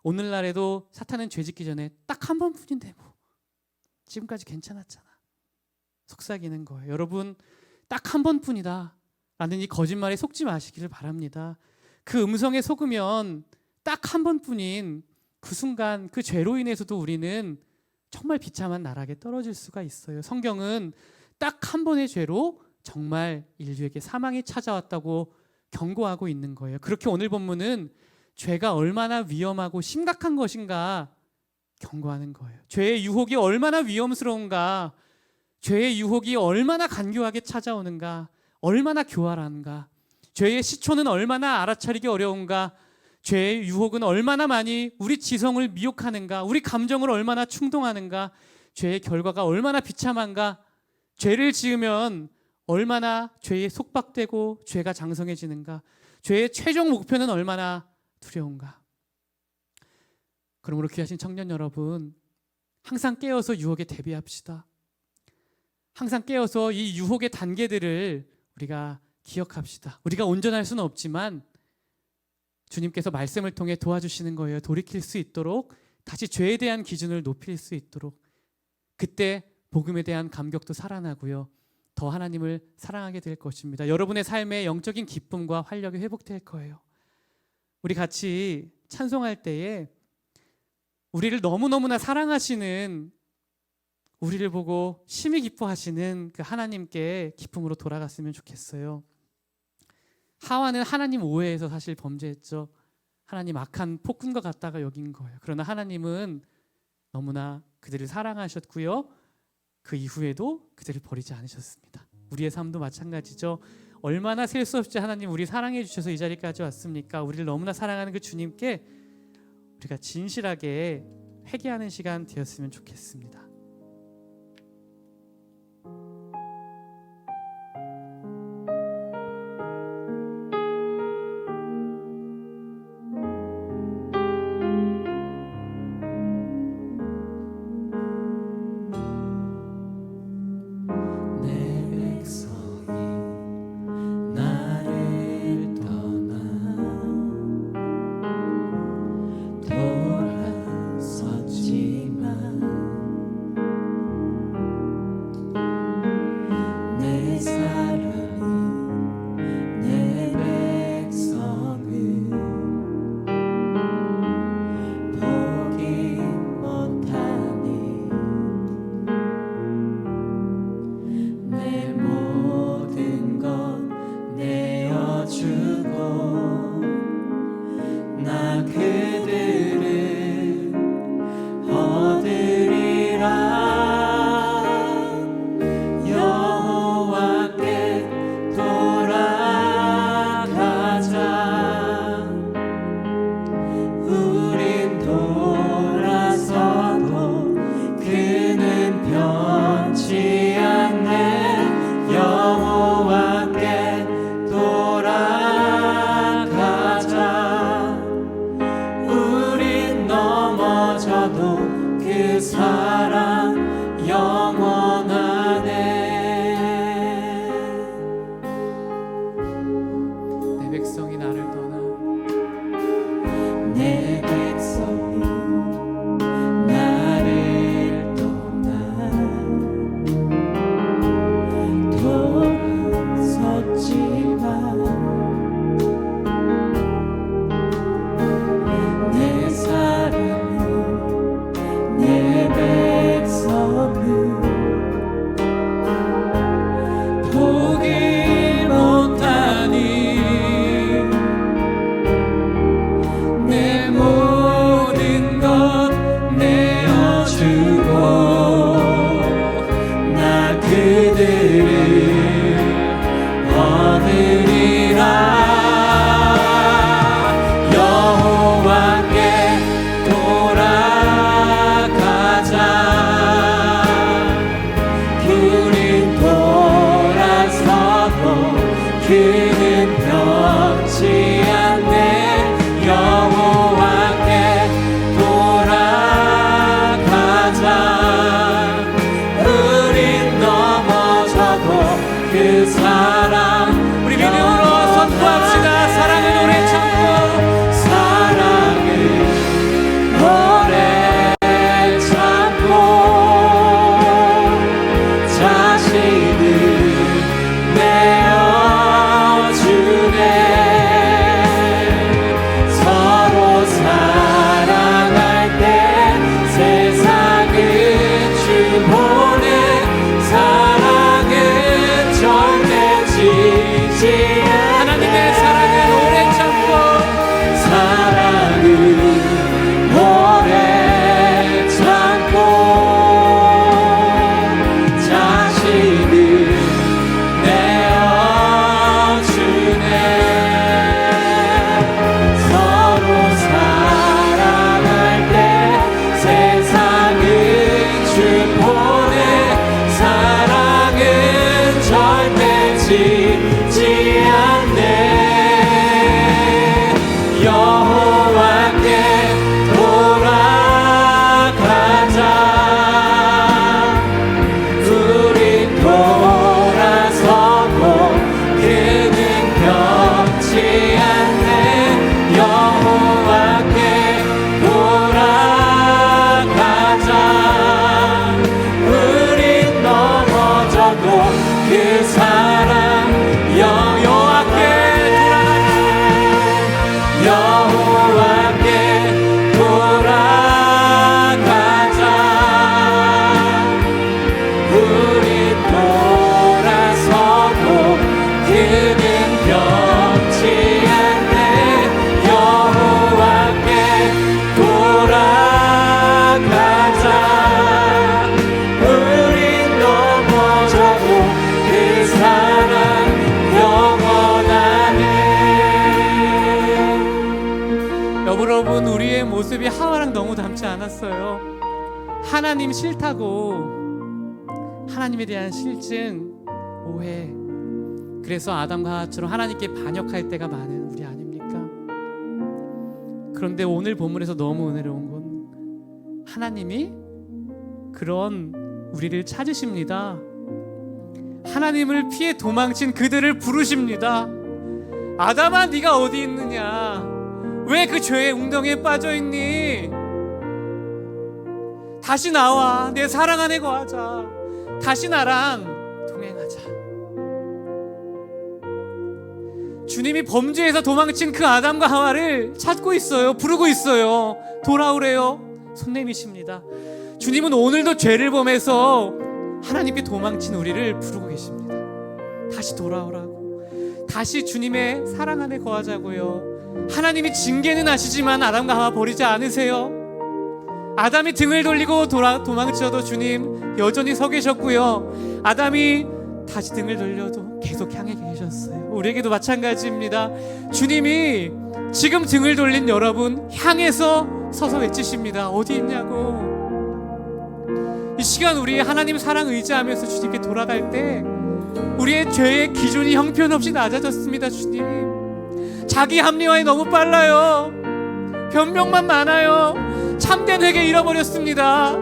Speaker 1: 오늘날에도 사탄은 죄 짓기 전에 딱 한 번뿐인데 뭐, 지금까지 괜찮았잖아, 속삭이는 거예요. 여러분, 딱 한 번뿐이다 라는 이 거짓말에 속지 마시기를 바랍니다. 그 음성에 속으면 딱 한 번뿐인 그 순간, 그 죄로 인해서도 우리는 정말 비참한 나락에 떨어질 수가 있어요. 성경은 딱 한 번의 죄로 정말 인류에게 사망이 찾아왔다고 경고하고 있는 거예요. 그렇게 오늘 본문은 죄가 얼마나 위험하고 심각한 것인가 경고하는 거예요. 죄의 유혹이 얼마나 위험스러운가, 죄의 유혹이 얼마나 간교하게 찾아오는가, 얼마나 교활한가, 죄의 시초는 얼마나 알아차리기 어려운가, 죄의 유혹은 얼마나 많이 우리 지성을 미혹하는가, 우리 감정을 얼마나 충동하는가, 죄의 결과가 얼마나 비참한가, 죄를 지으면 얼마나 죄에 속박되고 죄가 장성해지는가, 죄의 최종 목표는 얼마나 두려운가. 그러므로 귀하신 청년 여러분, 항상 깨어서 유혹에 대비합시다. 항상 깨어서 이 유혹의 단계들을 우리가 기억합시다. 우리가 온전할 수는 없지만 주님께서 말씀을 통해 도와주시는 거예요. 돌이킬 수 있도록, 다시 죄에 대한 기준을 높일 수 있도록. 그때 복음에 대한 감격도 살아나고요, 더 하나님을 사랑하게 될 것입니다. 여러분의 삶의 영적인 기쁨과 활력이 회복될 거예요. 우리 같이 찬송할 때에 우리를 너무너무나 사랑하시는, 우리를 보고 심히 기뻐하시는 그 하나님께 기쁨으로 돌아갔으면 좋겠어요. 하와는 하나님 오해해서 사실 범죄했죠. 하나님 악한 폭군과 같다가 여긴 거예요. 그러나 하나님은 너무나 그들을 사랑하셨고요, 그 이후에도 그들을 버리지 않으셨습니다. 우리의 삶도 마찬가지죠. 얼마나 셀 수 없이 하나님 우리 사랑해 주셔서 이 자리까지 왔습니까? 우리를 너무나 사랑하는 그 주님께 우리가 진실하게 회개하는 시간 되었으면 좋겠습니다.
Speaker 2: 변치 않네. 여호와께 돌아
Speaker 1: 버리지 않네. 여호와께 돌아가자. 우리 돌아서고 그는 변치 않네. 여호와께 돌아가자. 우린 넘어져도 그 사랑 여호와께 돌아가자. 우린 돌아서고 그는 변치 않네. 여호와께 돌아가자. 우린 넘어져도 그 사랑 영원하네. 여러분, 우리의 모습이 하와랑 너무 닮지 않았어요? 하나님 싫다고, 하나님에 대한 실증, 오해. 그래서 아담과 하와처럼 하나님께 반역할 때가 많은 우리 아닙니까? 그런데 오늘 본문에서 너무 은혜로운 건 하나님이 그런 우리를 찾으십니다. 하나님을 피해 도망친 그들을 부르십니다. 아담아, 네가 어디 있느냐? 왜 그 죄의 웅덩이에 빠져있니? 다시 나와. 내 사랑 안에 거하자. 다시 나랑 동행하자. 주님이 범죄에서 도망친 그 아담과 하와를 찾고 있어요. 부르고 있어요. 돌아오래요. 손 내미십니다. 주님은 오늘도 죄를 범해서 하나님께 도망친 우리를 부르고 계십니다. 다시 돌아오라고. 다시 주님의 사랑 안에 거하자고요. 하나님이 징계는 하시지만 아담과 하와 버리지 않으세요. 아담이 등을 돌리고 도망쳐도 주님 여전히 서 계셨고요. 아담이 다시 등을 돌려도 계속 향해 계셨어요. 우리에게도 마찬가지입니다. 주님이 지금 등을 돌린 여러분 향해서 서서 외치십니다. 어디 있냐고. 이 시간 우리 하나님 사랑 의지하면서 주님께 돌아갈 때 우리의 죄의 기준이 형편없이 낮아졌습니다. 주님, 자기 합리화에 너무 빨라요. 변명만 많아요. 참된 회개 잃어버렸습니다.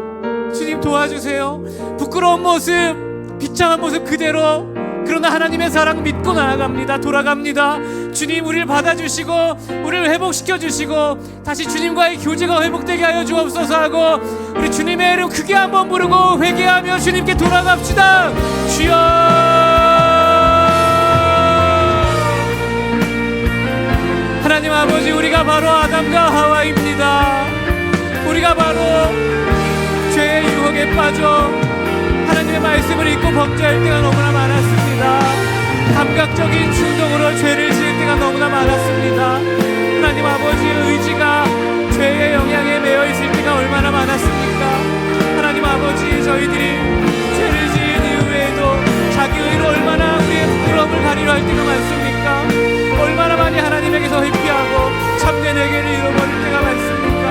Speaker 1: 주님 도와주세요. 부끄러운 모습, 비참한 모습 그대로, 그러나 하나님의 사랑 믿고 나아갑니다. 돌아갑니다. 주님, 우리를 받아주시고 우리를 회복시켜주시고 다시 주님과의 교제가 회복되게 하여 주옵소서 하고 우리 주님의 이름 크게 한번 부르고 회개하며 주님께 돌아갑시다. 주여. 하나님 아버지, 우리가 바로 아담과 하와입니다. 우리가 바로 죄의 유혹에 빠져 하나님의 말씀을 잊고 범죄할 때가 너무나 많았습니다. 감각적인 충동으로 죄를 지을 때가 너무나 많았습니다. 하나님 아버지의 의지가 죄의 영향에 매여 있을 때가 얼마나 많았습니까? 하나님 아버지, 저희들이 죄를 지은 이후에도 자기 의로 얼마나 우리의 부끄러움을 가리려 할 때가 많습니까? 얼마나 많이 하나님에게서 회피하고 참된 회개를 잃어버릴 때가 많습니까?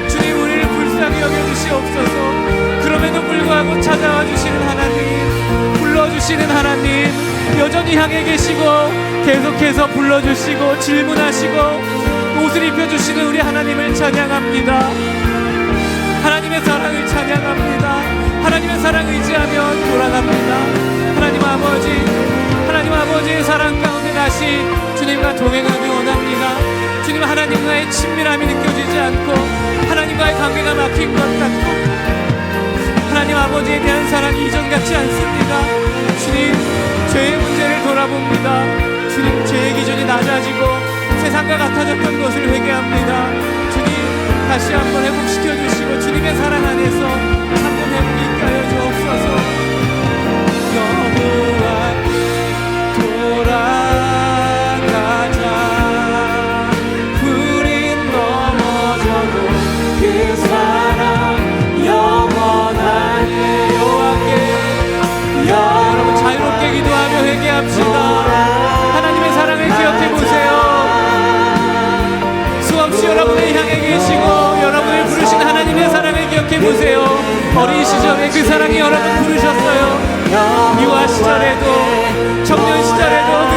Speaker 1: 주님, 우리를 불쌍히 여겨주시옵소서. 그럼에도 불구하고 찾아와 주시는 하나님, 불러주시는 하나님, 여전히 향해 계시고 계속해서 불러주시고 질문하시고 옷을 입혀주시는 우리 하나님을 찬양합니다. 하나님의 사랑을 찬양합니다. 하나님의 사랑 의지하며 돌아갑니다. 하나님 아버지의 사랑 가운데 다시 주님과 동행하기 원합니다. 주님, 하나님과의 친밀함이 느껴지지 않고 하나님과의 관계가 막힌 것 같고 하나님 아버지에 대한 사랑이 이전 같지 않습니다. 주님, 죄의 문제를 돌아봅니다. 주님, 죄의 기준이 낮아지고 세상과 같아졌던 것을 회개합니다. 주님, 다시 한번 회복시켜 주시고 주님의 사랑 안에서 참된 회복이 있게 하여 주옵소서. 여호와께 돌아가자. 우린 넘어져도 그 사랑 영원하네. 여호와께, 여러분 자유롭게 기도하며 회개합시다. 하나님의 사랑을 기억해 보세요. 수없이 여러분을 향해 계시고 여러분을 부르신 하나님의 사랑을 기억해 보세요. 어린 시절에 그 사랑이 여러분 부르셨어요. 유아 시절에도 청년 시절에도 그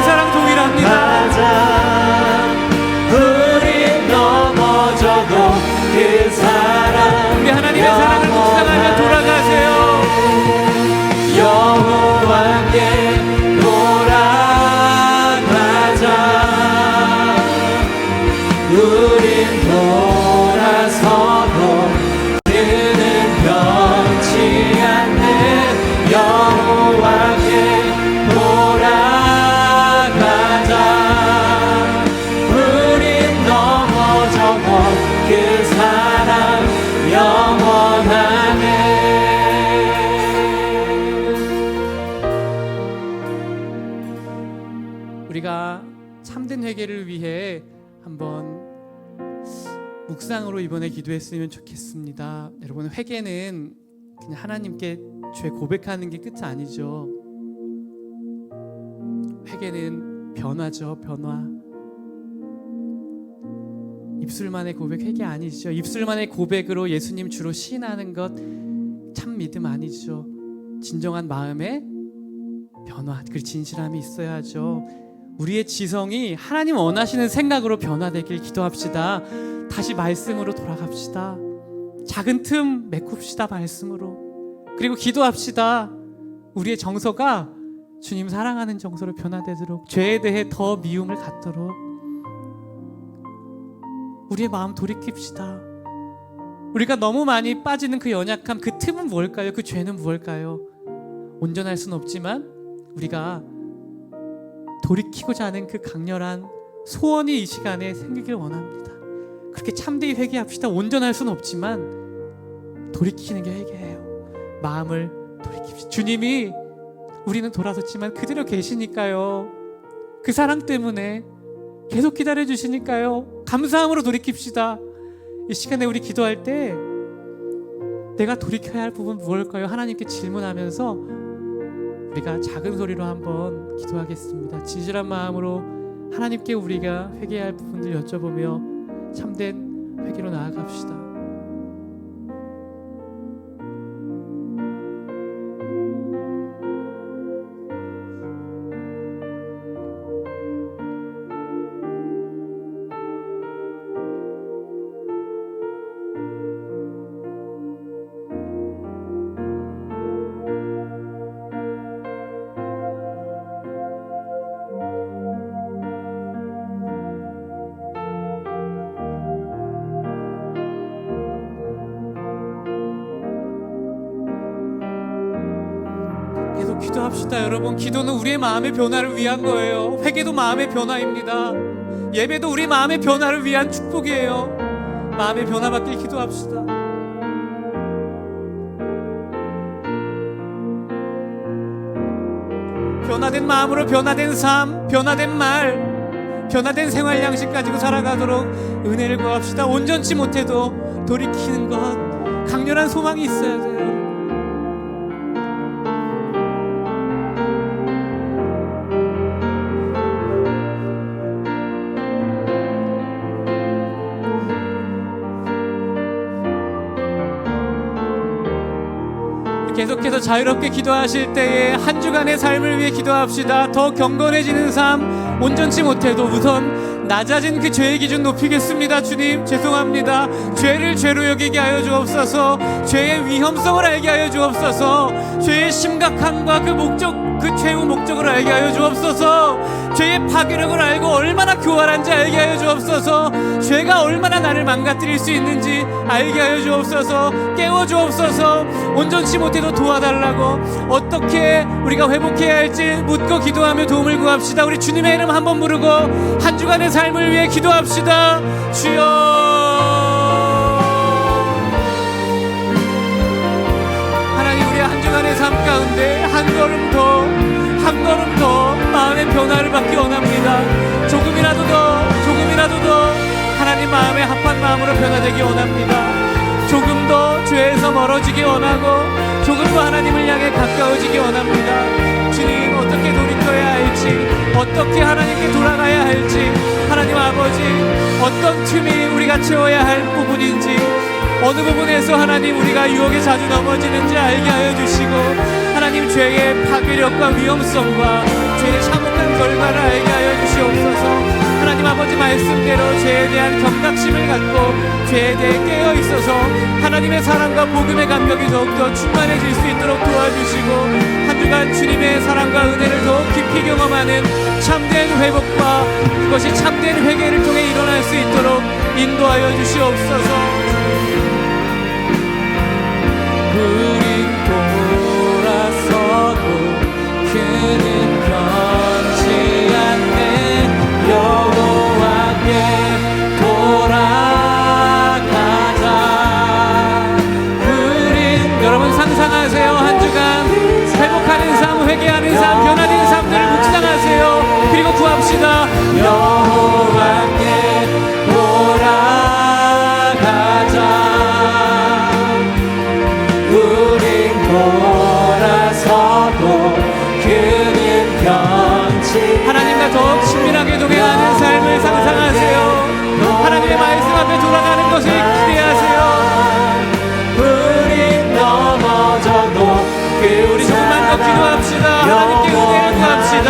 Speaker 1: 우리가 참된 회개를 위해 한번 묵상으로 이번에 기도했으면 좋겠습니다. 여러분, 회개는 그냥 하나님께 죄 고백하는 게 끝이 아니죠. 회개는 변화죠. 변화. 입술만의 고백 회개 아니죠. 입술만의 고백으로 예수님 주로 시인하는 것 참 믿음 아니죠. 진정한 마음의 변화, 그 진실함이 있어야 하죠. 우리의 지성이 하나님 원하시는 생각으로 변화되길 기도합시다. 다시 말씀으로 돌아갑시다. 작은 틈 메꿉시다. 말씀으로. 그리고 기도합시다. 우리의 정서가 주님 사랑하는 정서로 변화되도록, 죄에 대해 더 미움을 갖도록 우리의 마음 돌이킵시다. 우리가 너무 많이 빠지는 그 연약함, 그 틈은 무엇일까요? 그 죄는 무엇일까요? 온전할 수는 없지만 우리가 돌이키고자 하는 그 강렬한 소원이 이 시간에 생기길 원합니다. 그렇게 참되이 회개합시다. 온전할 수는 없지만 돌이키는 게 회개예요. 마음을 돌이킵시다. 주님이 우리는 돌아섰지만 그대로 계시니까요. 그 사랑 때문에 계속 기다려주시니까요. 감사함으로 돌이킵시다. 이 시간에 우리 기도할 때 내가 돌이켜야 할 부분 무엇일까요? 하나님께 질문하면서 우리가 작은 소리로 한번 기도하겠습니다. 진실한 마음으로 하나님께 우리가 회개해야 할 부분들 여쭤보며 참된 회개로 나아갑시다. 기도합시다. 여러분, 기도는 우리의 마음의 변화를 위한 거예요. 회개도 마음의 변화입니다. 예배도 우리 마음의 변화를 위한 축복이에요. 마음의 변화받길 기도합시다. 변화된 마음으로 변화된 삶, 변화된 말, 변화된 생활 양식 가지고 살아가도록 은혜를 구합시다. 온전치 못해도 돌이키는 것, 강렬한 소망이 있어야 돼요. 계속해서 자유롭게 기도하실 때에 한 주간의 삶을 위해 기도합시다. 더 경건해지는 삶, 온전치 못해도 우선 낮아진 그 죄의 기준 높이겠습니다. 주님, 죄송합니다. 죄를 죄로 여기게 하여 주옵소서. 죄의 위험성을 알게 하여 주옵소서. 죄의 심각함과 그 최후 목적을 알게 하여 주옵소서. 죄의 파괴력을 알고 얼마나 교활한지 알게 하여 주옵소서. 죄가 얼마나 나를 망가뜨릴 수 있는지 알게 하여 주옵소서. 깨워 주옵소서. 온전치 못해도 도와달라고, 어떻게 우리가 회복해야 할지 묻고 기도하며 도움을 구합시다. 우리 주님의 이름 한번 부르고 한 주간의 삶을 위해 기도합시다. 주여, 하나님, 우리 한 주간의 삶 가운데 한 걸음 더 마음의 변화를 받기 원합니다. 조금이라도 더 하나님 마음에 합한 마음으로 변화되기 원합니다. 조금 더 죄에서 멀어지기 원하고 조금 더 하나님을 향해 가까워지기 원합니다. 주님, 어떻게 돌이켜야 할지, 어떻게 하나님께 돌아가야 할지, 하나님 아버지, 어떤 틈이 우리가 채워야 할 부분인지, 어느 부분에서 하나님 우리가 유혹에 자주 넘어지는지 알게 하여 주시고, 하나님 죄의 파괴력과 위험성과 죄의 참혹한 결과를 알게 하여 주시옵소서. 하나님 아버지 말씀대로 죄에 대한 경각심을 갖고 죄에 대해 깨어 있어서 하나님의 사랑과 복음의 감격이 더욱더 충만해질 수 있도록 도와주시고, 한 주간 주님의 사랑과 은혜를 더욱 깊이 경험하는 참된 회복과 그것이 참된 회개를 통해 일어날 수 있도록 인도하여 주시옵소서. 우린 돌아서도 그는 변치 않네. 여호와께 돌아가자. 우린, 여러분 상상하세요. 한 주간 회복하는 삶, 회개하는 삶, 변화된 삶들을 묵상하세요. 그리고 구합시다. 기도합시다. 여호와께 돌아가자. 우린 돌아서도 그는 변치. 하나님과 더욱 친밀하게 동행하는 삶을 상상하세요. 하나님의 말씀 앞에 돌아가는 것을 기대하세요. 우린 넘어져도 우리 조금만 더 기도합시다. 하나님께 은혜를 구합시다.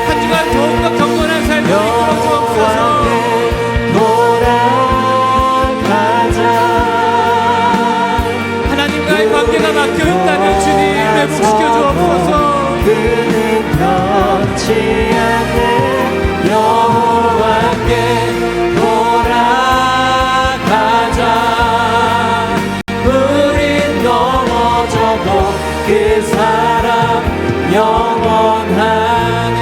Speaker 1: 한 주간 더욱더 경건한 삶을 이끌어 주옵소서. 돌아가자. 하나님과의 관계가 막혀있다면 주님 회복시켜 주옵소서. 그는 변치 않는 여호와께 돌아가자. 우린 넘어져도 그 사랑 영원하네.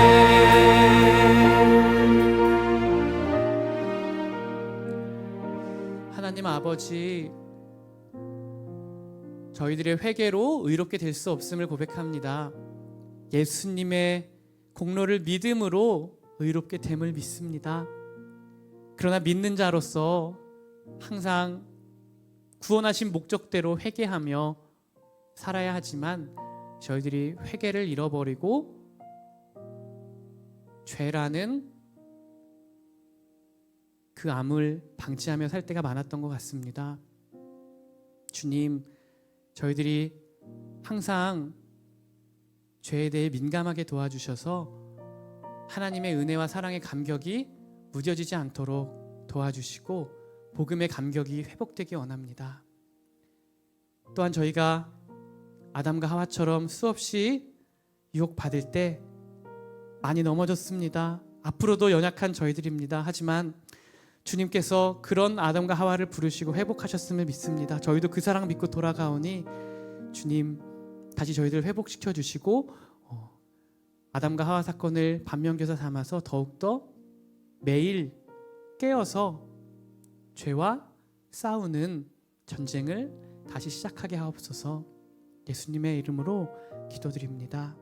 Speaker 1: 하나님 아버지, 저희들의 회개로 의롭게 될 수 없음을 고백합니다. 예수님의 공로를 믿음으로 의롭게 됨을 믿습니다. 그러나 믿는 자로서 항상 구원하신 목적대로 회개하며 살아야 하지만 저희들이 회개를 잃어버리고 죄라는 그 암을 방치하며 살 때가 많았던 것 같습니다. 주님, 저희들이 항상 죄에 대해 민감하게 도와주셔서 하나님의 은혜와 사랑의 감격이 무뎌지지 않도록 도와주시고 복음의 감격이 회복되기 원합니다. 또한 저희가 아담과 하와처럼 수없이 유혹받을 때 많이 넘어졌습니다. 앞으로도 연약한 저희들입니다. 하지만 주님께서 그런 아담과 하와를 부르시고 회복하셨음을 믿습니다. 저희도 그 사랑 믿고 돌아가오니 주님 다시 저희들 회복시켜 주시고 아담과 하와 사건을 반면교사 삼아서 더욱더 매일 깨어서 죄와 싸우는 전쟁을 다시 시작하게 하옵소서. 예수님의 이름으로 기도드립니다.